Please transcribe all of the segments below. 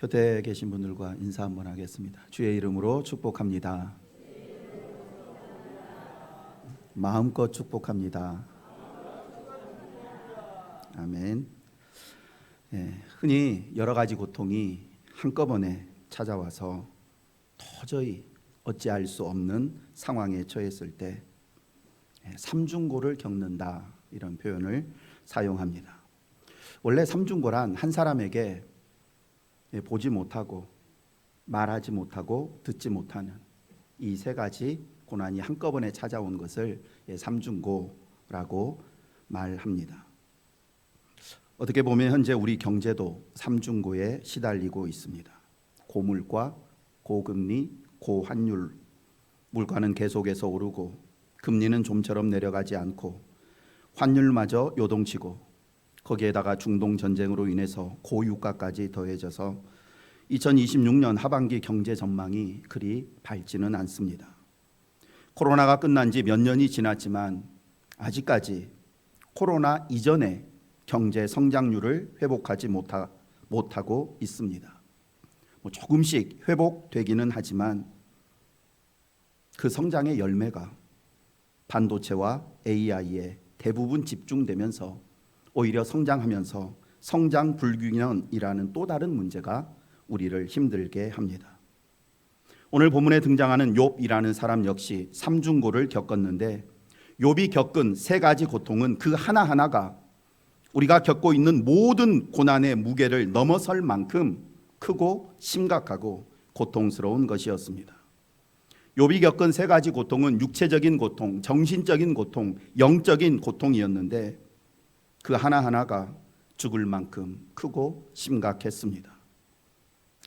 곁에 계신 분들과 인사 한번 하겠습니다. 주의 이름으로 축복합니다. 마음껏 축복합니다. 아멘. 흔히 여러 가지 고통이 한꺼번에 찾아와서 도저히 어찌할 수 없는 상황에 처했을 때 삼중고를 겪는다, 이런 표현을 사용합니다. 원래 삼중고란 한 사람에게 보지 못하고 말하지 못하고 듣지 못하는 이 세 가지 고난이 한꺼번에 찾아온 것을 삼중고라고 말합니다. 어떻게 보면 현재 우리 경제도 삼중고에 시달리고 있습니다. 고물가, 고금리, 고환율, 물가는 계속해서 오르고 금리는 좀처럼 내려가지 않고 환율마저 요동치고 거기에다가 중동 전쟁으로 인해서 고유가까지 더해져서 2026년 하반기 경제 전망이 그리 밝지는 않습니다. 코로나가 끝난 지 몇 년이 지났지만 아직까지 코로나 이전의 경제 성장률을 회복하지 못하고 있습니다. 조금씩 회복되기는 하지만 그 성장의 열매가 반도체와 AI에 대부분 집중되면서 오히려 성장하면서 성장 불균형이라는 또 다른 문제가 우리를 힘들게 합니다. 오늘 본문에 등장하는 욥이라는 사람 역시 삼중고를 겪었는데 욥이 겪은 세 가지 고통은 그 하나하나가 우리가 겪고 있는 모든 고난의 무게를 넘어설 만큼 크고 심각하고 고통스러운 것이었습니다. 욥이 겪은 세 가지 고통은 육체적인 고통, 정신적인 고통, 영적인 고통이었는데 그 하나하나가 죽을 만큼 크고 심각했습니다.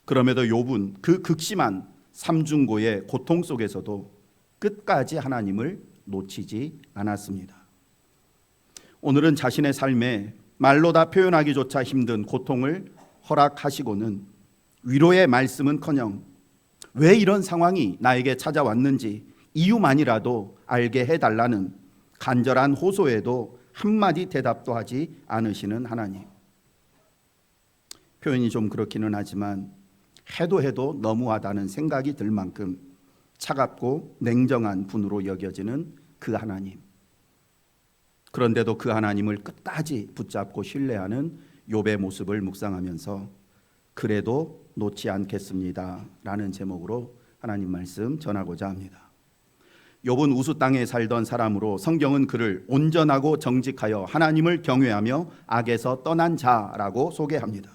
그럼에도 욥은 그 극심한 삼중고의 고통 속에서도 끝까지 하나님을 놓치지 않았습니다. 오늘은 자신의 삶에 말로 다 표현하기조차 힘든 고통을 허락하시고는 위로의 말씀은커녕 왜 이런 상황이 나에게 찾아왔는지 이유만이라도 알게 해달라는 간절한 호소에도 한마디 대답도 하지 않으시는 하나님. 표현이 좀 그렇기는 하지만 해도 너무하다는 생각이 들 만큼 차갑고 냉정한 분으로 여겨지는 그 하나님. 그런데도 그 하나님을 끝까지 붙잡고 신뢰하는 욥의 모습을 묵상하면서 그래도 놓지 않겠습니다 라는 제목으로 하나님 말씀 전하고자 합니다. 욥은 우수 땅에 살던 사람으로 성경은 그를 온전하고 정직하여 하나님을 경외하며 악에서 떠난 자라고 소개합니다.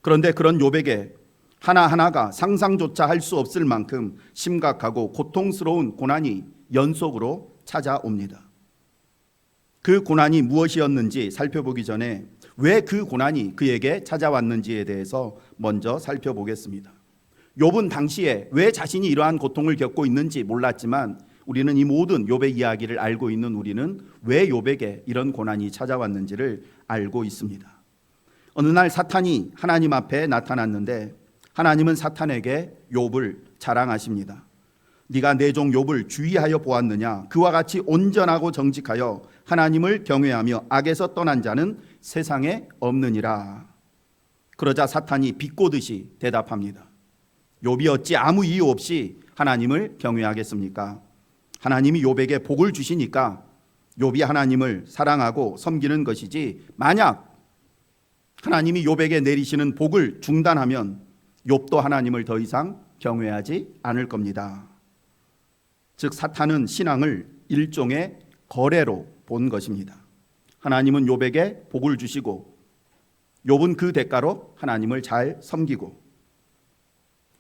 그런데 그런 욥에게 하나하나가 상상조차 할 수 없을 만큼 심각하고 고통스러운 고난이 연속으로 찾아옵니다. 그 고난이 무엇이었는지 살펴보기 전에 왜 그 고난이 그에게 찾아왔는지에 대해서 먼저 살펴보겠습니다. 욥은 당시에 왜 자신이 이러한 고통을 겪고 있는지 몰랐지만 우리는 이 모든 욥의 이야기를 알고 있는 우리는 왜 욥에게 이런 고난이 찾아왔는지를 알고 있습니다. 어느 날 사탄이 하나님 앞에 나타났는데 하나님은 사탄에게 욥을 자랑하십니다. 네가 내 종 욥을 주의하여 보았느냐? 그와 같이 온전하고 정직하여 하나님을 경외하며 악에서 떠난 자는 세상에 없느니라. 그러자 사탄이 비꼬듯이 대답합니다. 욥이 어찌 아무 이유 없이 하나님을 경외하겠습니까? 하나님이 욥에게 복을 주시니까 욥이 하나님을 사랑하고 섬기는 것이지, 만약 하나님이 욥에게 내리시는 복을 중단하면 욥도 하나님을 더 이상 경외하지 않을 겁니다. 즉 사탄은 신앙을 일종의 거래로 본 것입니다. 하나님은 욥에게 복을 주시고 욥은 그 대가로 하나님을 잘 섬기고,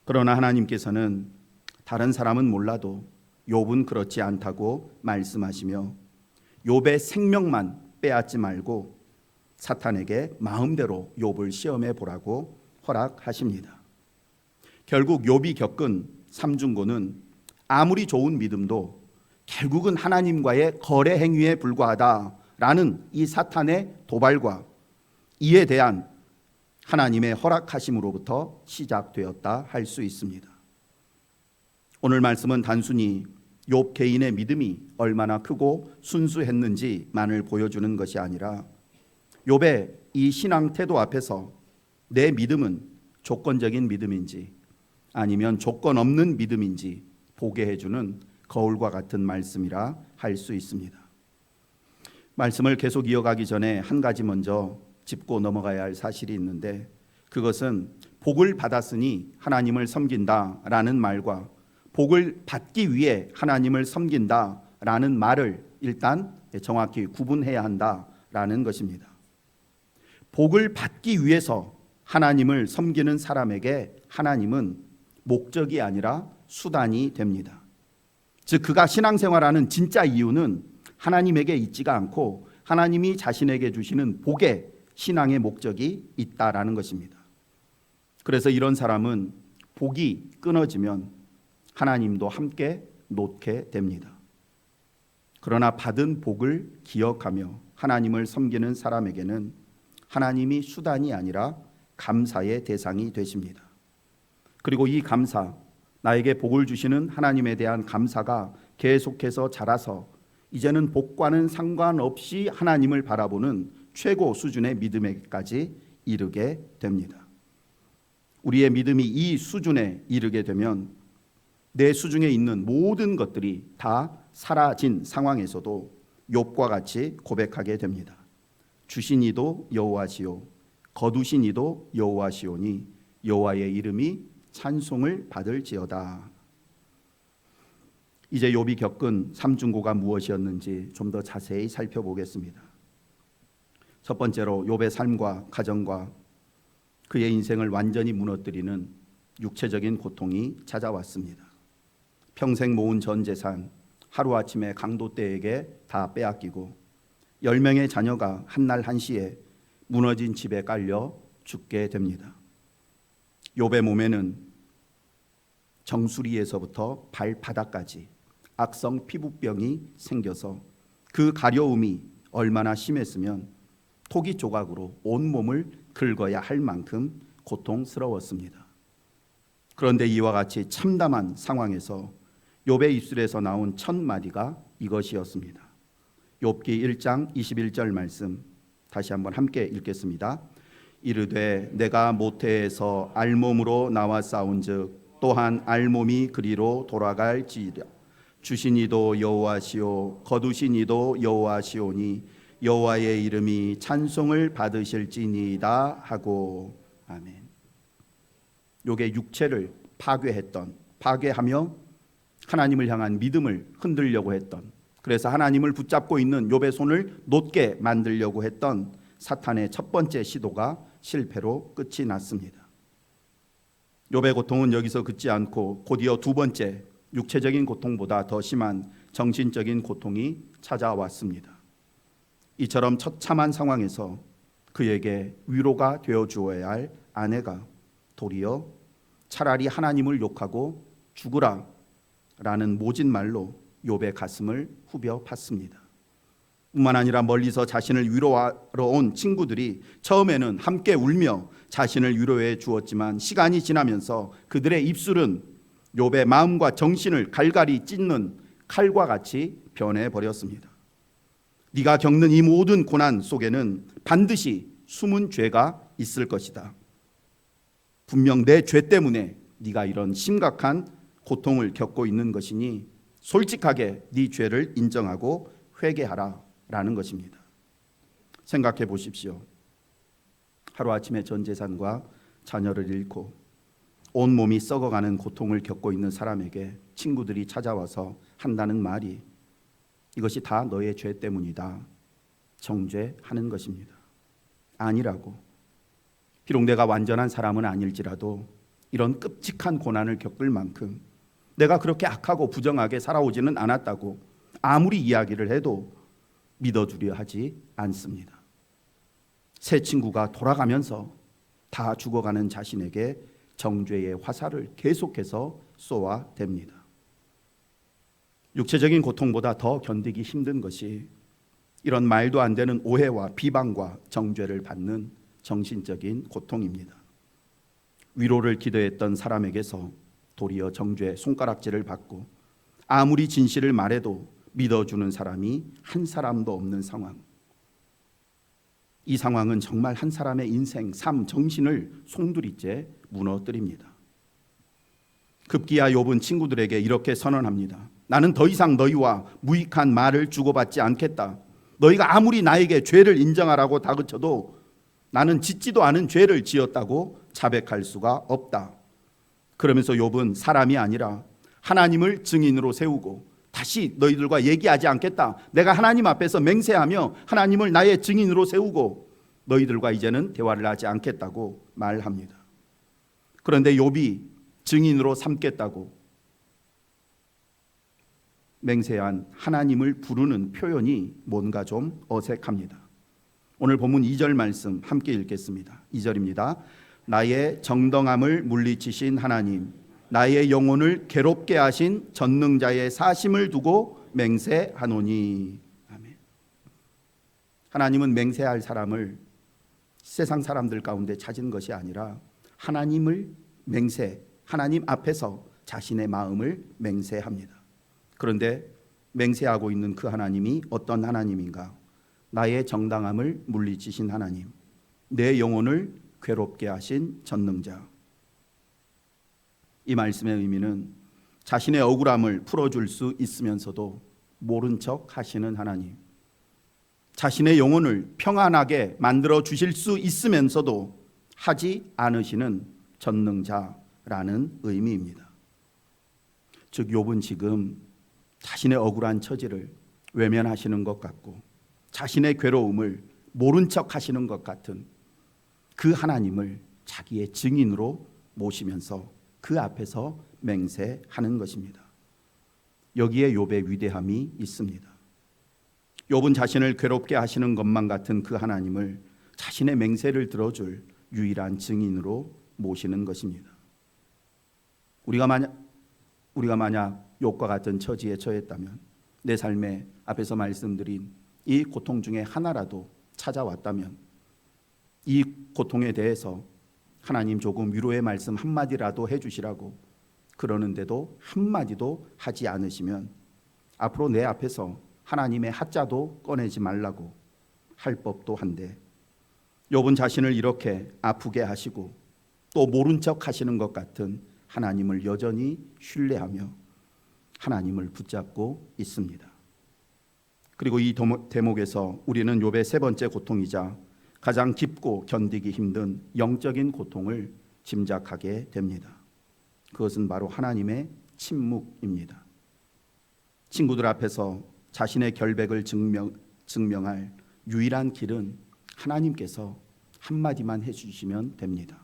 그러나 하나님께서는 다른 사람은 몰라도 욥은 그렇지 않다고 말씀하시며 욥의 생명만 빼앗지 말고 사탄에게 마음대로 욥을 시험해 보라고 허락하십니다. 결국 욥이 겪은 삼중고는 아무리 좋은 믿음도 결국은 하나님과의 거래 행위에 불과하다라는 이 사탄의 도발과 이에 대한 하나님의 허락하심으로부터 시작되었다 할 수 있습니다. 오늘 말씀은 단순히 욥 개인의 믿음이 얼마나 크고 순수했는지만을 보여주는 것이 아니라 욥의 이 신앙 태도 앞에서 내 믿음은 조건적인 믿음인지 아니면 조건 없는 믿음인지 보게 해주는 거울과 같은 말씀이라 할 수 있습니다. 말씀을 계속 이어가기 전에 한 가지 먼저 짚고 넘어가야 할 사실이 있는데, 그것은 복을 받았으니 하나님을 섬긴다라는 말과 복을 받기 위해 하나님을 섬긴다라는 말을 일단 정확히 구분해야 한다라는 것입니다. 복을 받기 위해서 하나님을 섬기는 사람에게 하나님은 목적이 아니라 수단이 됩니다. 즉 그가 신앙생활하는 진짜 이유는 하나님에게 있지가 않고 하나님이 자신에게 주시는 복에 신앙의 목적이 있다라는 것입니다. 그래서 이런 사람은 복이 끊어지면 하나님도 함께 놓게 됩니다. 그러나 받은 복을 기억하며 하나님을 섬기는 사람에게는 하나님이 수단이 아니라 감사의 대상이 되십니다. 그리고 이 감사, 나에게 복을 주시는 하나님에 대한 감사가 계속해서 자라서 이제는 복과는 상관없이 하나님을 바라보는 최고 수준의 믿음에까지 이르게 됩니다. 우리의 믿음이 이 수준에 이르게 되면 내 수중에 있는 모든 것들이 다 사라진 상황에서도 욥과 같이 고백하게 됩니다. 주신 이도 여호와시요 거두신 이도 여호와시오니 여호와의 이름이 찬송을 받을지어다. 이제 욥이 겪은 삼중고가 무엇이었는지 좀 더 자세히 살펴보겠습니다. 첫 번째로 욥의 삶과 가정과 그의 인생을 완전히 무너뜨리는 육체적인 고통이 찾아왔습니다. 평생 모은 전 재산 하루아침에 강도떼에게 다 빼앗기고 10명의 자녀가 한날 한시에 무너진 집에 깔려 죽게 됩니다. 욥의 몸에는 정수리에서부터 발바닥까지 악성 피부병이 생겨서 그 가려움이 얼마나 심했으면 토기 조각으로 온몸을 긁어야 할 만큼 고통스러웠습니다. 그런데 이와 같이 참담한 상황에서 욥의 입술에서 나온 첫 마디가 이것이었습니다. 욥기 1장 21절 말씀 다시 한번 함께 읽겠습니다. 이르되 내가 모태에서 알몸으로 나와 싸운즉 또한 알몸이 그리로 돌아갈지이다. 주신 이도 여호와시오 거두신 이도 여호와시오니 여호와의 이름이 찬송을 받으실지니이다 하고. 아멘. 욥의 육체를 파괴하며 하나님을 향한 믿음을 흔들려고 했던, 그래서 하나님을 붙잡고 있는 욥의 손을 놓게 만들려고 했던 사탄의 첫 번째 시도가 실패로 끝이 났습니다. 욥의 고통은 여기서 그치 않고 곧이어 두 번째 육체적인 고통보다 더 심한 정신적인 고통이 찾아왔습니다. 이처럼 처참한 상황에서 그에게 위로가 되어 주어야 할 아내가 도리어 차라리 하나님을 욕하고 죽으라 라는 모진 말로 욥의 가슴을 후벼 팠습니다. 뿐만 아니라 멀리서 자신을 위로하러 온 친구들이 처음에는 함께 울며 자신을 위로해 주었지만 시간이 지나면서 그들의 입술은 욥의 마음과 정신을 갈갈이 찢는 칼과 같이 변해버렸습니다. 네가 겪는 이 모든 고난 속에는 반드시 숨은 죄가 있을 것이다. 분명 내 죄 때문에 네가 이런 심각한 고통을 겪고 있는 것이니 솔직하게 네 죄를 인정하고 회개하라 라는 것입니다. 생각해 보십시오. 하루아침에 전 재산과 자녀를 잃고 온몸이 썩어가는 고통을 겪고 있는 사람에게 친구들이 찾아와서 한다는 말이 이것이 다 너의 죄 때문이다 정죄하는 것입니다. 아니라고. 비록 내가 완전한 사람은 아닐지라도 이런 끔찍한 고난을 겪을 만큼 내가 그렇게 악하고 부정하게 살아오지는 않았다고 아무리 이야기를 해도 믿어주려 하지 않습니다. 새 친구가 돌아가면서 다 죽어가는 자신에게 정죄의 화살을 계속해서 쏘아댑니다. 육체적인 고통보다 더 견디기 힘든 것이 이런 말도 안 되는 오해와 비방과 정죄를 받는 정신적인 고통입니다. 위로를 기대했던 사람에게서 도리어 정죄 손가락질을 받고 아무리 진실을 말해도 믿어주는 사람이 한 사람도 없는 상황. 이 상황은 정말 한 사람의 인생, 삶, 정신을 송두리째 무너뜨립니다. 급기야 욥은 친구들에게 이렇게 선언합니다. 나는 더 이상 너희와 무익한 말을 주고받지 않겠다. 너희가 아무리 나에게 죄를 인정하라고 다그쳐도 나는 짓지도 않은 죄를 지었다고 자백할 수가 없다. 그러면서 욥은 사람이 아니라 하나님을 증인으로 세우고 다시 너희들과 얘기하지 않겠다. 내가 하나님 앞에서 맹세하며 하나님을 나의 증인으로 세우고 너희들과 이제는 대화를 하지 않겠다고 말합니다. 그런데 욥이 증인으로 삼겠다고 맹세한 하나님을 부르는 표현이 뭔가 좀 어색합니다. 오늘 본문 2절 말씀 함께 읽겠습니다. 2절입니다. 나의 정당함을 물리치신 하나님, 나의 영혼을 괴롭게 하신 전능자의 사심을 두고 맹세하노니. 아멘. 하나님은 맹세할 사람을 세상 사람들 가운데 찾은 것이 아니라 하나님을 하나님 앞에서 자신의 마음을 맹세합니다. 그런데 맹세하고 있는 그 하나님이 어떤 하나님인가? 나의 정당함을 물리치신 하나님, 내 영혼을 괴롭게 하신 전능자. 이 말씀의 의미는 자신의 억울함을 풀어줄 수 있으면서도 모른 척 하시는 하나님, 자신의 영혼을 평안하게 만들어 주실 수 있으면서도 하지 않으시는 전능자라는 의미입니다. 즉 욥은 지금 자신의 억울한 처지를 외면하시는 것 같고 자신의 괴로움을 모른 척 하시는 것 같은 그 하나님을 자기의 증인으로 모시면서 그 앞에서 맹세하는 것입니다. 여기에 욥의 위대함이 있습니다. 욥은 자신을 괴롭게 하시는 것만 같은 그 하나님을 자신의 맹세를 들어줄 유일한 증인으로 모시는 것입니다. 우리가 만약 욥과 같은 처지에 처했다면, 내 삶에 앞에서 말씀드린 이 고통 중에 하나라도 찾아왔다면, 이 고통에 대해서 하나님 조금 위로의 말씀 한마디라도 해주시라고 그러는데도 한마디도 하지 않으시면 앞으로 내 앞에서 하나님의 하자도 꺼내지 말라고 할 법도 한데, 욥은 자신을 이렇게 아프게 하시고 또 모른 척 하시는 것 같은 하나님을 여전히 신뢰하며 하나님을 붙잡고 있습니다. 그리고 이 대목에서 우리는 욥의 세 번째 고통이자 가장 깊고 견디기 힘든 영적인 고통을 짐작하게 됩니다. 그것은 바로 하나님의 침묵입니다. 친구들 앞에서 자신의 결백을 증명할 유일한 길은 하나님께서 한마디만 해주시면 됩니다.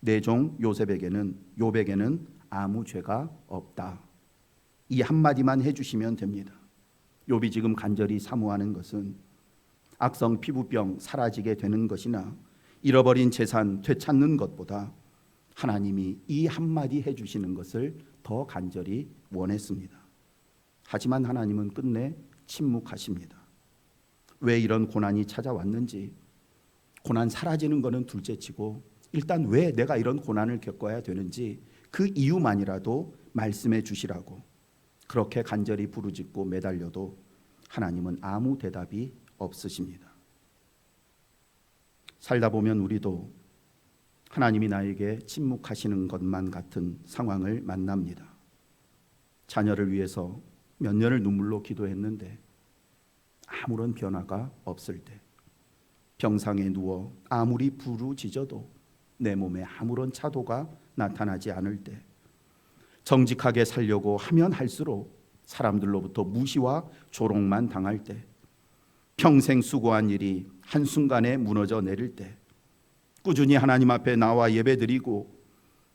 내 종 욥에게는 아무 죄가 없다. 이 한마디만 해주시면 됩니다. 욥이 지금 간절히 사모하는 것은 악성 피부병 사라지게 되는 것이나 잃어버린 재산 되찾는 것보다 하나님이 이 한마디 해주시는 것을 더 간절히 원했습니다. 하지만 하나님은 끝내 침묵하십니다. 왜 이런 고난이 찾아왔는지, 고난 사라지는 것은 둘째치고 일단 왜 내가 이런 고난을 겪어야 되는지 그 이유만이라도 말씀해 주시라고 그렇게 간절히 부르짖고 매달려도 하나님은 아무 대답이 없으십니다. 살다 보면 우리도 하나님이 나에게 침묵하시는 것만 같은 상황을 만납니다. 자녀를 위해서 몇 년을 눈물로 기도했는데 아무런 변화가 없을 때, 병상에 누워 아무리 부르짖어도 내 몸에 아무런 차도가 나타나지 않을 때, 정직하게 살려고 하면 할수록 사람들로부터 무시와 조롱만 당할 때, 평생 수고한 일이 한순간에 무너져 내릴 때, 꾸준히 하나님 앞에 나와 예배드리고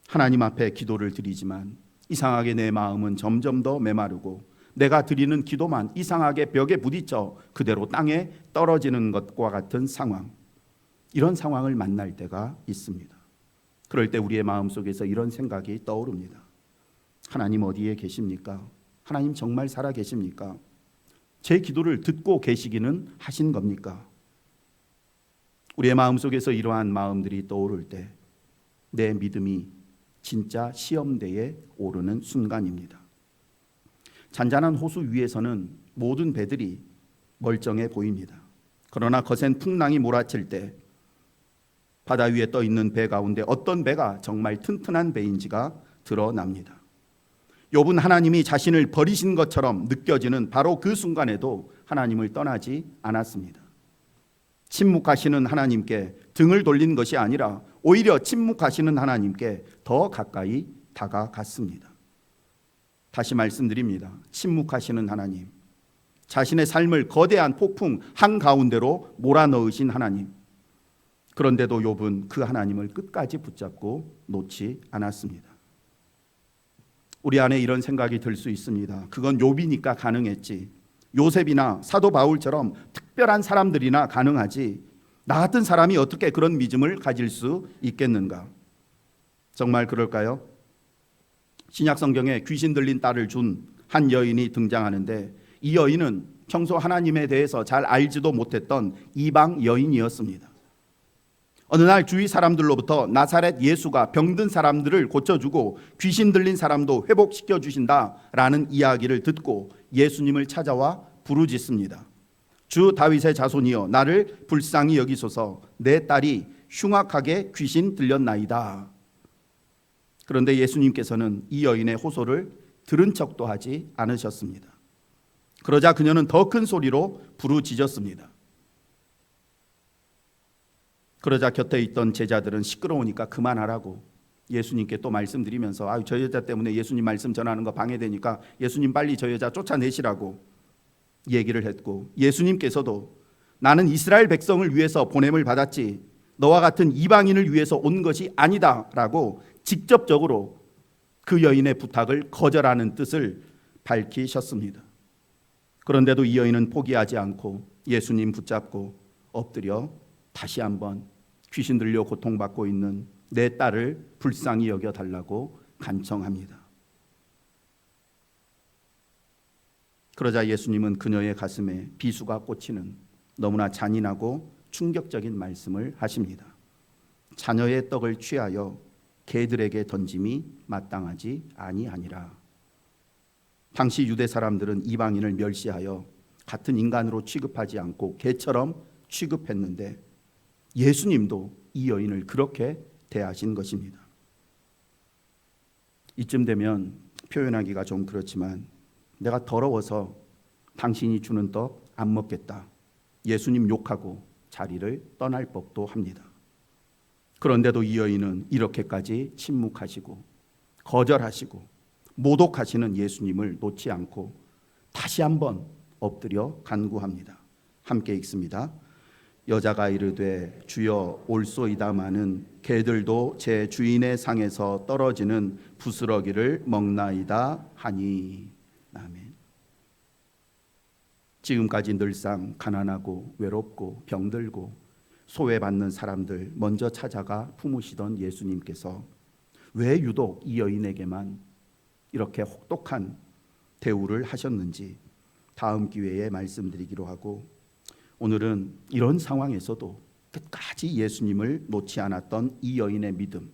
하나님 앞에 기도를 드리지만 이상하게 내 마음은 점점 더 메마르고 내가 드리는 기도만 이상하게 벽에 부딪혀 그대로 땅에 떨어지는 것과 같은 상황, 이런 상황을 만날 때가 있습니다. 그럴 때 우리의 마음속에서 이런 생각이 떠오릅니다. 하나님 어디에 계십니까? 하나님 정말 살아 계십니까? 제 기도를 듣고 계시기는 하신 겁니까? 우리의 마음속에서 이러한 마음들이 떠오를 때 내 믿음이 진짜 시험대에 오르는 순간입니다. 잔잔한 호수 위에서는 모든 배들이 멀쩡해 보입니다. 그러나 거센 풍랑이 몰아칠 때 바다 위에 떠 있는 배 가운데 어떤 배가 정말 튼튼한 배인지가 드러납니다. 욥은 하나님이 자신을 버리신 것처럼 느껴지는 바로 그 순간에도 하나님을 떠나지 않았습니다. 침묵하시는 하나님께 등을 돌린 것이 아니라 오히려 침묵하시는 하나님께 더 가까이 다가갔습니다. 다시 말씀드립니다. 침묵하시는 하나님, 자신의 삶을 거대한 폭풍 한가운데로 몰아넣으신 하나님, 그런데도 욥은 그 하나님을 끝까지 붙잡고 놓지 않았습니다. 우리 안에 이런 생각이 들 수 있습니다. 그건 욥이니까 가능했지, 요셉이나 사도 바울처럼 특별한 사람들이나 가능하지, 나 같은 사람이 어떻게 그런 믿음을 가질 수 있겠는가? 정말 그럴까요? 신약 성경에 귀신 들린 딸을 준 한 여인이 등장하는데, 이 여인은 평소 하나님에 대해서 잘 알지도 못했던 이방 여인이었습니다. 어느 날 주위 사람들로부터 나사렛 예수가 병든 사람들을 고쳐주고 귀신 들린 사람도 회복시켜 주신다라는 이야기를 듣고 예수님을 찾아와 부르짖습니다. 주 다윗의 자손이여, 나를 불쌍히 여기소서. 내 딸이 흉악하게 귀신 들렸나이다. 그런데 예수님께서는 이 여인의 호소를 들은 척도 하지 않으셨습니다. 그러자 그녀는 더 큰 소리로 부르짖었습니다. 그러자 곁에 있던 제자들은 시끄러우니까 그만하라고 예수님께 또 말씀드리면서, 저 여자 때문에 예수님 말씀 전하는 거 방해되니까 예수님 빨리 저 여자 쫓아내시라고 얘기를 했고, 예수님께서도 나는 이스라엘 백성을 위해서 보냄을 받았지 너와 같은 이방인을 위해서 온 것이 아니다 라고 직접적으로 그 여인의 부탁을 거절하는 뜻을 밝히셨습니다. 그런데도 이 여인은 포기하지 않고 예수님 붙잡고 엎드려 다시 한번 귀신 들려 고통받고 있는 내 딸을 불쌍히 여겨달라고 간청합니다. 그러자 예수님은 그녀의 가슴에 비수가 꽂히는 너무나 잔인하고 충격적인 말씀을 하십니다. 자녀의 떡을 취하여 개들에게 던짐이 마땅하지 아니하니라. 당시 유대 사람들은 이방인을 멸시하여 같은 인간으로 취급하지 않고 개처럼 취급했는데 예수님도 이 여인을 그렇게 대하신 것입니다. 이쯤 되면 표현하기가 좀 그렇지만, 내가 더러워서 당신이 주는 떡 안 먹겠다, 예수님 욕하고 자리를 떠날 법도 합니다. 그런데도 이 여인은 이렇게까지 침묵하시고 거절하시고 모독하시는 예수님을 놓지 않고 다시 한번 엎드려 간구합니다. 함께 읽습니다. 여자가 이르되 주여 올소이다마는 개들도 제 주인의 상에서 떨어지는 부스러기를 먹나이다 하니. 아멘. 지금까지 늘상 가난하고 외롭고 병들고 소외받는 사람들 먼저 찾아가 품으시던 예수님께서 왜 유독 이 여인에게만 이렇게 혹독한 대우를 하셨는지 다음 기회에 말씀드리기로 하고, 오늘은 이런 상황에서도 끝까지 예수님을 놓지 않았던 이 여인의 믿음,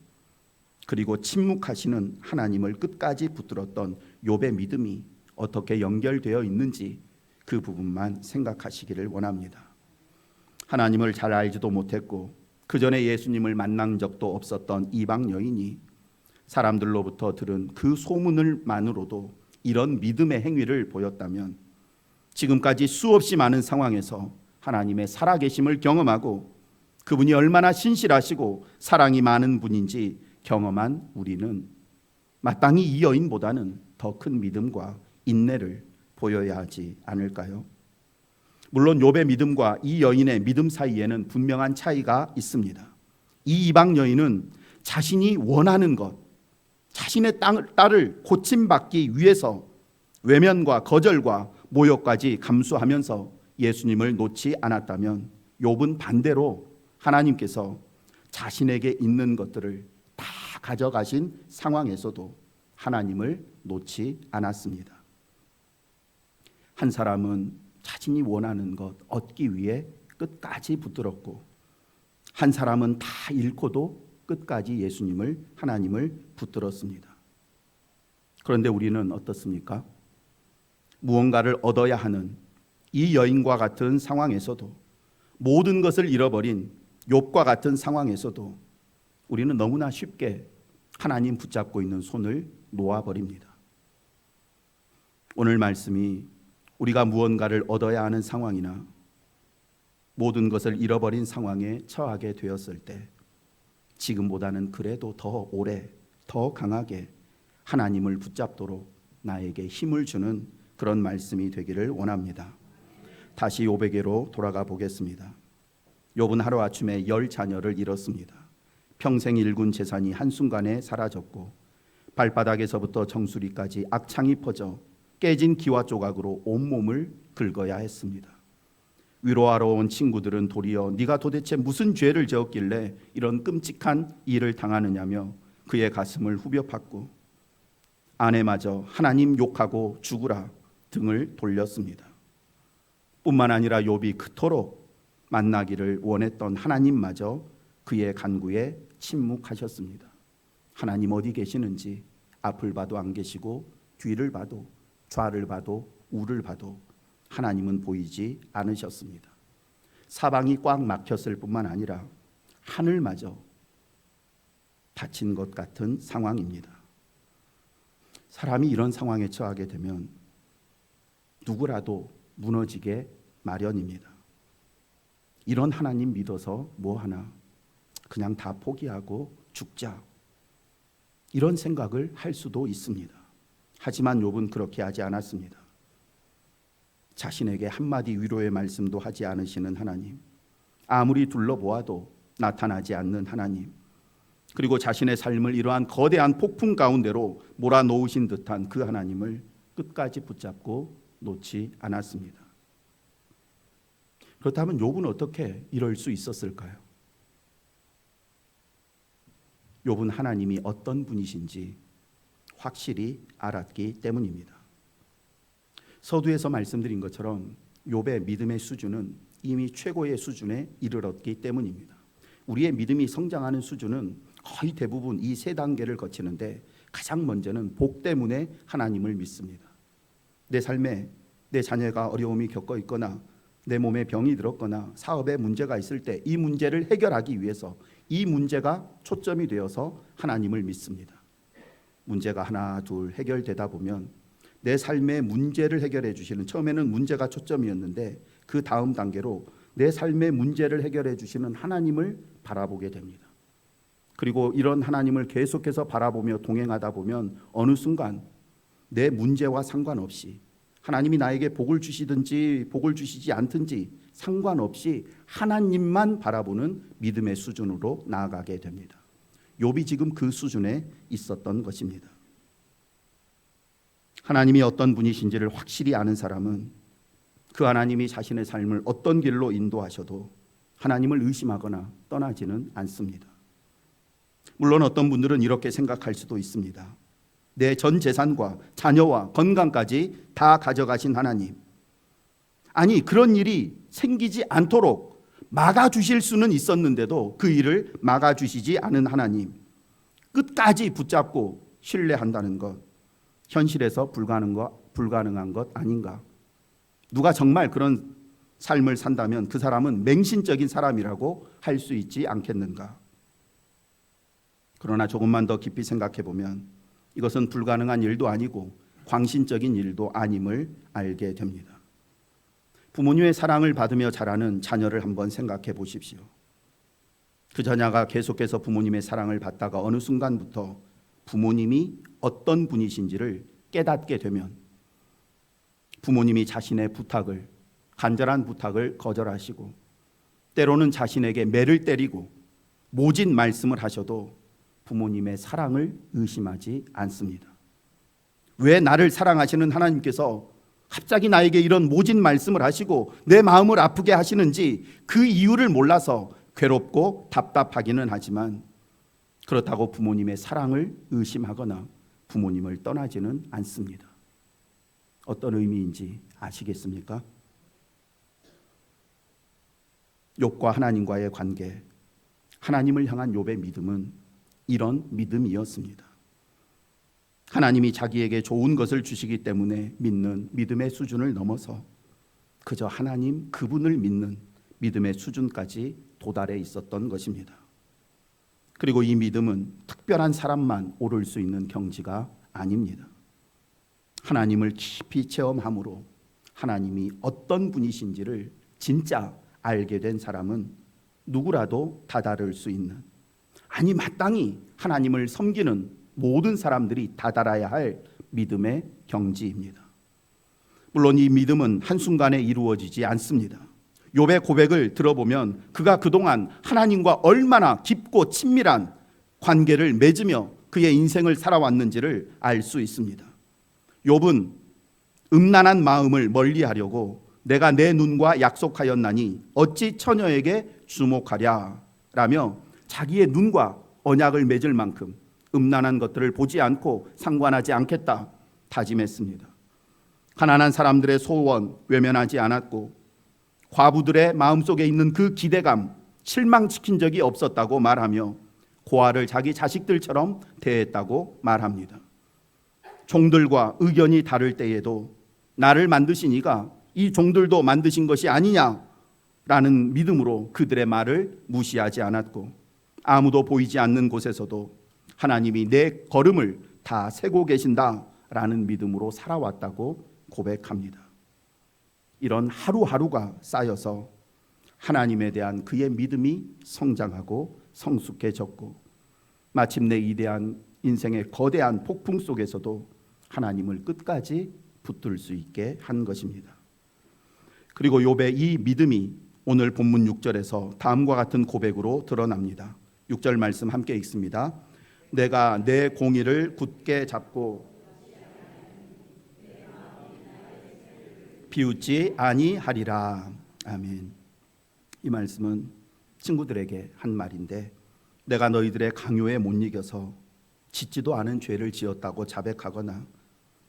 그리고 침묵하시는 하나님을 끝까지 붙들었던 욥의 믿음이 어떻게 연결되어 있는지 그 부분만 생각하시기를 원합니다. 하나님을 잘 알지도 못했고 그 전에 예수님을 만난 적도 없었던 이방 여인이 사람들로부터 들은 그 소문을만으로도 이런 믿음의 행위를 보였다면, 지금까지 수없이 많은 상황에서 하나님의 살아계심을 경험하고 그분이 얼마나 신실하시고 사랑이 많은 분인지 경험한 우리는 마땅히 이 여인보다는 더 큰 믿음과 인내를 보여야 하지 않을까요? 물론 욥의 믿음과 이 여인의 믿음 사이에는 분명한 차이가 있습니다. 이 이방 여인은 자신이 원하는 것, 자신의 딸을 고침받기 위해서 외면과 거절과 모욕까지 감수하면서 예수님을 놓지 않았다면, 욥은 반대로 하나님께서 자신에게 있는 것들을 다 가져가신 상황에서도 하나님을 놓지 않았습니다. 한 사람은 자신이 원하는 것 얻기 위해 끝까지 붙들었고, 한 사람은 다 잃고도 끝까지 예수님을, 하나님을 붙들었습니다. 그런데 우리는 어떻습니까? 무언가를 얻어야 하는 이 여인과 같은 상황에서도 모든 것을 잃어버린 욥과 같은 상황에서도 우리는 너무나 쉽게 하나님 붙잡고 있는 손을 놓아버립니다. 오늘 말씀이 우리가 무언가를 얻어야 하는 상황이나 모든 것을 잃어버린 상황에 처하게 되었을 때 지금보다는 그래도 더 오래, 더 강하게 하나님을 붙잡도록 나에게 힘을 주는 그런 말씀이 되기를 원합니다. 다시 욥에게로 돌아가 보겠습니다. 욥은 하루아침에 10자녀를 잃었습니다. 평생 일군 재산이 한순간에 사라졌고 발바닥에서부터 정수리까지 악창이 퍼져 깨진 기와 조각으로 온몸을 긁어야 했습니다. 위로하러 온 친구들은 도리어 네가 도대체 무슨 죄를 지었길래 이런 끔찍한 일을 당하느냐며 그의 가슴을 후벼 팠고 아내마저 하나님 욕하고 죽으라 등을 돌렸습니다. 뿐만 아니라 욥이 그토록 만나기를 원했던 하나님마저 그의 간구에 침묵하셨습니다. 하나님 어디 계시는지 앞을 봐도 안 계시고 뒤를 봐도 좌를 봐도 우를 봐도 하나님은 보이지 않으셨습니다. 사방이 꽉 막혔을 뿐만 아니라 하늘마저 닫힌 것 같은 상황입니다. 사람이 이런 상황에 처하게 되면 누구라도 무너지게 마련입니다. 이런 하나님 믿어서 뭐하나, 그냥 다 포기하고 죽자, 이런 생각을 할 수도 있습니다. 하지만 욥은 그렇게 하지 않았습니다. 자신에게 한마디 위로의 말씀도 하지 않으시는 하나님, 아무리 둘러보아도 나타나지 않는 하나님, 그리고 자신의 삶을 이러한 거대한 폭풍 가운데로 몰아놓으신 듯한 그 하나님을 끝까지 붙잡고 놓지 않았습니다. 그렇다면 욥은 어떻게 이럴 수 있었을까요? 욥은 하나님이 어떤 분이신지 확실히 알았기 때문입니다. 서두에서 말씀드린 것처럼 욥의 믿음의 수준은 이미 최고의 수준에 이르렀기 때문입니다. 우리의 믿음이 성장하는 수준은 거의 대부분 이 세 단계를 거치는데 가장 먼저는 복 때문에 하나님을 믿습니다. 내 삶에 내 자녀가 어려움이 겪어 있거나 내 몸에 병이 들었거나 사업에 문제가 있을 때 이 문제를 해결하기 위해서 이 문제가 초점이 되어서 하나님을 믿습니다. 문제가 하나 둘 해결되다 보면 내 삶의 문제를 해결해 주시는, 처음에는 문제가 초점이었는데 그 다음 단계로 내 삶의 문제를 해결해 주시는 하나님을 바라보게 됩니다. 그리고 이런 하나님을 계속해서 바라보며 동행하다 보면 어느 순간 내 문제와 상관없이 하나님이 나에게 복을 주시든지 복을 주시지 않든지 상관없이 하나님만 바라보는 믿음의 수준으로 나아가게 됩니다. 욥이 지금 그 수준에 있었던 것입니다. 하나님이 어떤 분이신지를 확실히 아는 사람은 그 하나님이 자신의 삶을 어떤 길로 인도하셔도 하나님을 의심하거나 떠나지는 않습니다. 물론 어떤 분들은 이렇게 생각할 수도 있습니다. 내 전 재산과 자녀와 건강까지 다 가져가신 하나님, 아니 그런 일이 생기지 않도록 막아주실 수는 있었는데도 그 일을 막아주시지 않은 하나님, 끝까지 붙잡고 신뢰한다는 것, 현실에서 불가능한 것 아닌가? 누가 정말 그런 삶을 산다면 그 사람은 맹신적인 사람이라고 할 수 있지 않겠는가? 그러나 조금만 더 깊이 생각해 보면 이것은 불가능한 일도 아니고 광신적인 일도 아님을 알게 됩니다. 부모님의 사랑을 받으며 자라는 자녀를 한번 생각해 보십시오. 그 자녀가 계속해서 부모님의 사랑을 받다가 어느 순간부터 부모님이 어떤 분이신지를 깨닫게 되면 부모님이 자신의 부탁을, 간절한 부탁을 거절하시고 때로는 자신에게 매를 때리고 모진 말씀을 하셔도 부모님의 사랑을 의심하지 않습니다. 왜 나를 사랑하시는 하나님께서 갑자기 나에게 이런 모진 말씀을 하시고 내 마음을 아프게 하시는지 그 이유를 몰라서 괴롭고 답답하기는 하지만 그렇다고 부모님의 사랑을 의심하거나 부모님을 떠나지는 않습니다. 어떤 의미인지 아시겠습니까? 욥과 하나님과의 관계, 하나님을 향한 욥의 믿음은 이런 믿음이었습니다. 하나님이 자기에게 좋은 것을 주시기 때문에 믿는 믿음의 수준을 넘어서 그저 하나님 그분을 믿는 믿음의 수준까지 도달해 있었던 것입니다. 그리고 이 믿음은 특별한 사람만 오를 수 있는 경지가 아닙니다. 하나님을 깊이 체험함으로 하나님이 어떤 분이신지를 진짜 알게 된 사람은 누구라도 다다를 수 있는, 아니 마땅히 하나님을 섬기는 모든 사람들이 다다라야 할 믿음의 경지입니다. 물론 이 믿음은 한순간에 이루어지지 않습니다. 욥의 고백을 들어보면 그가 그동안 하나님과 얼마나 깊고 친밀한 관계를 맺으며 그의 인생을 살아왔는지를 알 수 있습니다. 욥은 음란한 마음을 멀리하려고 내가 내 눈과 약속하였나니 어찌 처녀에게 주목하랴 라며 자기의 눈과 언약을 맺을 만큼 음란한 것들을 보지 않고 상관하지 않겠다 다짐했습니다. 가난한 사람들의 소원 외면하지 않았고 과부들의 마음속에 있는 그 기대감 실망시킨 적이 없었다고 말하며 고아를 자기 자식들처럼 대했다고 말합니다. 종들과 의견이 다를 때에도 나를 만드신 이가 이 종들도 만드신 것이 아니냐라는 믿음으로 그들의 말을 무시하지 않았고 아무도 보이지 않는 곳에서도 하나님이 내 걸음을 다 세고 계신다라는 믿음으로 살아왔다고 고백합니다. 이런 하루하루가 쌓여서 하나님에 대한 그의 믿음이 성장하고 성숙해졌고 마침내 이대한 인생의 거대한 폭풍 속에서도 하나님을 끝까지 붙들 수 있게 한 것입니다. 그리고 욥의 이 믿음이 오늘 본문 6절에서 다음과 같은 고백으로 드러납니다. 6절 말씀 함께 읽습니다. 내가 내 공의를 굳게 잡고 비웃지 아니하리라. 아멘. 이 말씀은 친구들에게 한 말인데, 내가 너희들의 강요에 못 이겨서 짓지도 않은 죄를 지었다고 자백하거나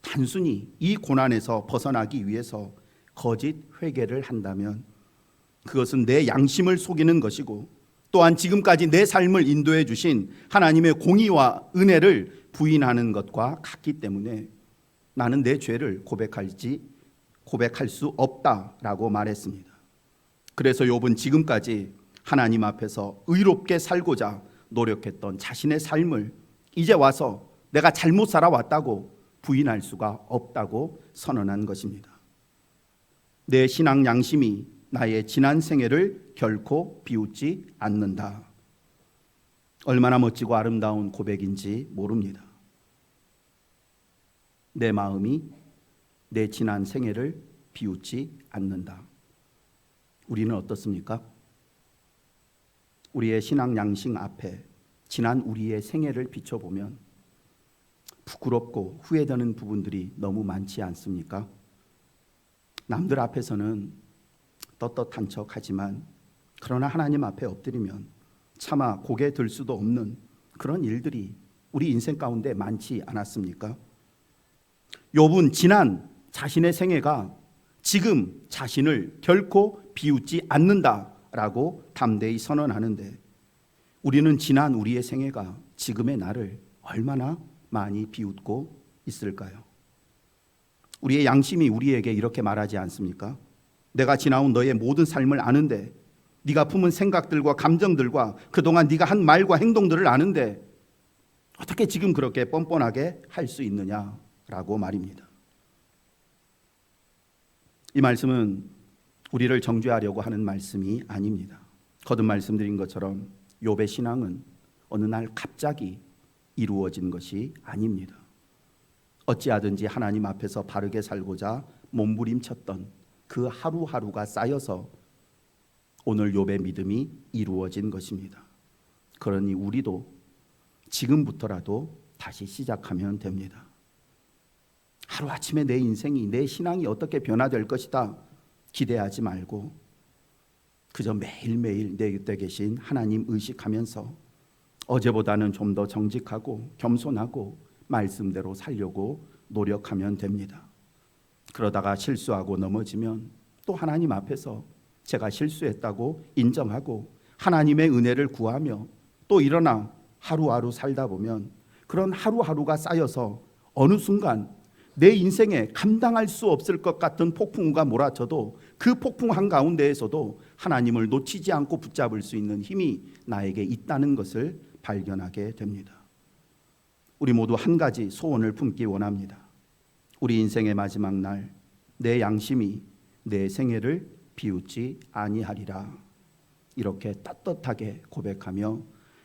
단순히 이 고난에서 벗어나기 위해서 거짓 회개를 한다면 그것은 내 양심을 속이는 것이고 또한 지금까지 내 삶을 인도해 주신 하나님의 공의와 은혜를 부인하는 것과 같기 때문에 나는 내 죄를 고백할 수 없다라고 말했습니다. 그래서 욥은 지금까지 하나님 앞에서 의롭게 살고자 노력했던 자신의 삶을 이제 와서 내가 잘못 살아왔다고 부인할 수가 없다고 선언한 것입니다. 내 신앙 양심이 나의 지난 생애를 결코 비웃지 않는다. 얼마나 멋지고 아름다운 고백인지 모릅니다. 내 마음이 내 지난 생애를 비웃지 않는다. 우리는 어떻습니까? 우리의 신앙 양심 앞에 지난 우리의 생애를 비춰보면 부끄럽고 후회되는 부분들이 너무 많지 않습니까? 남들 앞에서는 떳떳한 척하지만 그러나 하나님 앞에 엎드리면 차마 고개 들 수도 없는 그런 일들이 우리 인생 가운데 많지 않았습니까? 욥은 지난 자신의 생애가 지금 자신을 결코 비웃지 않는다라고 담대히 선언하는데, 우리는 지난 우리의 생애가 지금의 나를 얼마나 많이 비웃고 있을까요? 우리의 양심이 우리에게 이렇게 말하지 않습니까? 내가 지나온 너의 모든 삶을 아는데, 네가 품은 생각들과 감정들과 그동안 네가 한 말과 행동들을 아는데 어떻게 지금 그렇게 뻔뻔하게 할 수 있느냐라고 말입니다. 이 말씀은 우리를 정죄하려고 하는 말씀이 아닙니다. 거듭 말씀드린 것처럼 욥의 신앙은 어느 날 갑자기 이루어진 것이 아닙니다. 어찌하든지 하나님 앞에서 바르게 살고자 몸부림쳤던 그 하루하루가 쌓여서 오늘 욥의 믿음이 이루어진 것입니다. 그러니 우리도 지금부터라도 다시 시작하면 됩니다. 하루아침에 내 인생이, 내 신앙이 어떻게 변화될 것이다 기대하지 말고 그저 매일매일 내 곁에 계신 하나님 의식하면서 어제보다는 좀 더 정직하고 겸손하고 말씀대로 살려고 노력하면 됩니다. 그러다가 실수하고 넘어지면 또 하나님 앞에서 제가 실수했다고 인정하고 하나님의 은혜를 구하며 또 일어나 하루하루 살다 보면 그런 하루하루가 쌓여서 어느 순간 내 인생에 감당할 수 없을 것 같은 폭풍우가 몰아쳐도 그 폭풍 한가운데에서도 하나님을 놓치지 않고 붙잡을 수 있는 힘이 나에게 있다는 것을 발견하게 됩니다. 우리 모두 한 가지 소원을 품기 원합니다. 우리 인생의 마지막 날 내 양심이 내 생애를 비웃지 아니하리라. 이렇게 떳떳하게 고백하며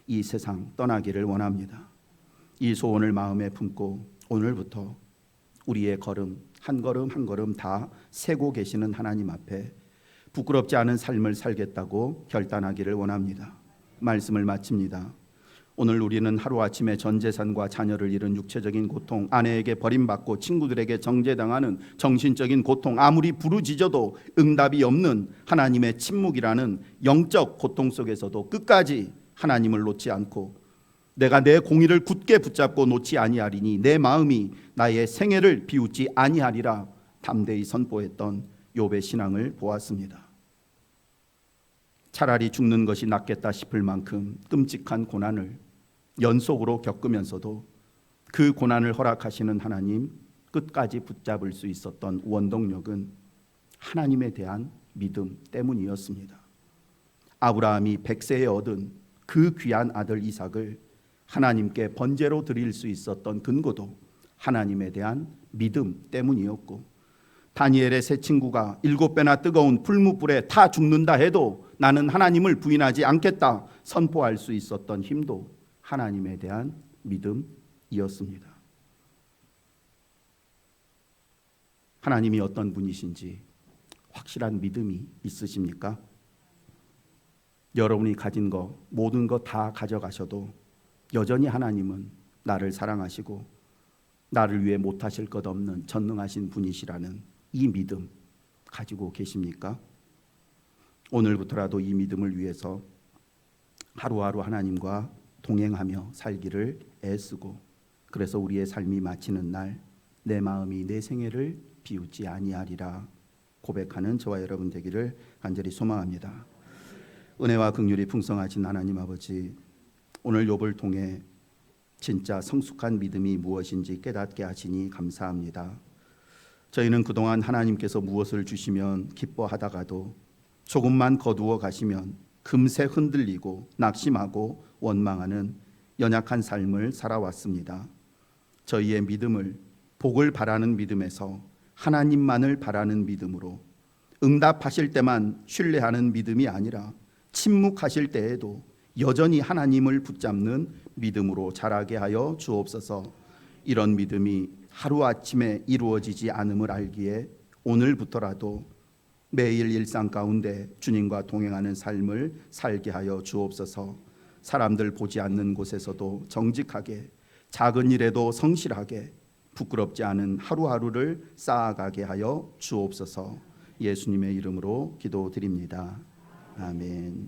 이 세상 떠나기를 원합니다. 이 소원을 마음에 품고 오늘부터 우리의 걸음 한 걸음 한 걸음 다 세고 계시는 하나님 앞에 부끄럽지 않은 삶을 살겠다고 결단하기를 원합니다. 말씀을 마칩니다. 오늘 우리는 하루아침에 전 재산과 자녀를 잃은 육체적인 고통, 아내에게 버림받고 친구들에게 정죄당하는 정신적인 고통, 아무리 부르짖어도 응답이 없는 하나님의 침묵이라는 영적 고통 속에서도 끝까지 하나님을 놓지 않고 내가 내 공의를 굳게 붙잡고 놓지 아니하리니 내 마음이 나의 생애를 비웃지 아니하리라 담대히 선포했던 욥의 신앙을 보았습니다. 차라리 죽는 것이 낫겠다 싶을 만큼 끔찍한 고난을 연속으로 겪으면서도 그 고난을 허락하시는 하나님 끝까지 붙잡을 수 있었던 원동력은 하나님에 대한 믿음 때문이었습니다. 아브라함이 100세에 얻은 그 귀한 아들 이삭을 하나님께 번제로 드릴 수 있었던 근거도 하나님에 대한 믿음 때문이었고, 다니엘의 세 친구가 7배나 뜨거운 풀무불에 타 죽는다 해도 나는 하나님을 부인하지 않겠다 선포할 수 있었던 힘도 하나님에 대한 믿음이었습니다. 하나님이 어떤 분이신지 확실한 믿음이 있으십니까? 여러분이 가진 거 모든 거 다 가져가셔도 여전히 하나님은 나를 사랑하시고 나를 위해 못하실 것 없는 전능하신 분이시라는 이 믿음 가지고 계십니까? 오늘부터라도 이 믿음을 위해서 하루하루 하나님과 동행하며 살기를 애쓰고, 그래서 우리의 삶이 마치는 날 내 마음이 내 생애를 비웃지 아니하리라 고백하는 저와 여러분 되기를 간절히 소망합니다. 은혜와 긍휼이 풍성하신 하나님 아버지, 오늘 욥을 통해 진짜 성숙한 믿음이 무엇인지 깨닫게 하시니 감사합니다. 저희는 그동안 하나님께서 무엇을 주시면 기뻐하다가도 조금만 거두어 가시면 금세 흔들리고 낙심하고 원망하는 연약한 삶을 살아왔습니다. 저희의 믿음을 복을 바라는 믿음에서 하나님만을 바라는 믿음으로, 응답하실 때만 신뢰하는 믿음이 아니라 침묵하실 때에도 여전히 하나님을 붙잡는 믿음으로 자라게 하여 주옵소서. 이런 믿음이 하루아침에 이루어지지 않음을 알기에 오늘부터라도 매일 일상 가운데 주님과 동행하는 삶을 살게 하여 주옵소서. 사람들 보지 않는 곳에서도 정직하게, 작은 일에도 성실하게, 부끄럽지 않은 하루하루를 쌓아가게 하여 주옵소서. 예수님의 이름으로 기도드립니다. 아멘.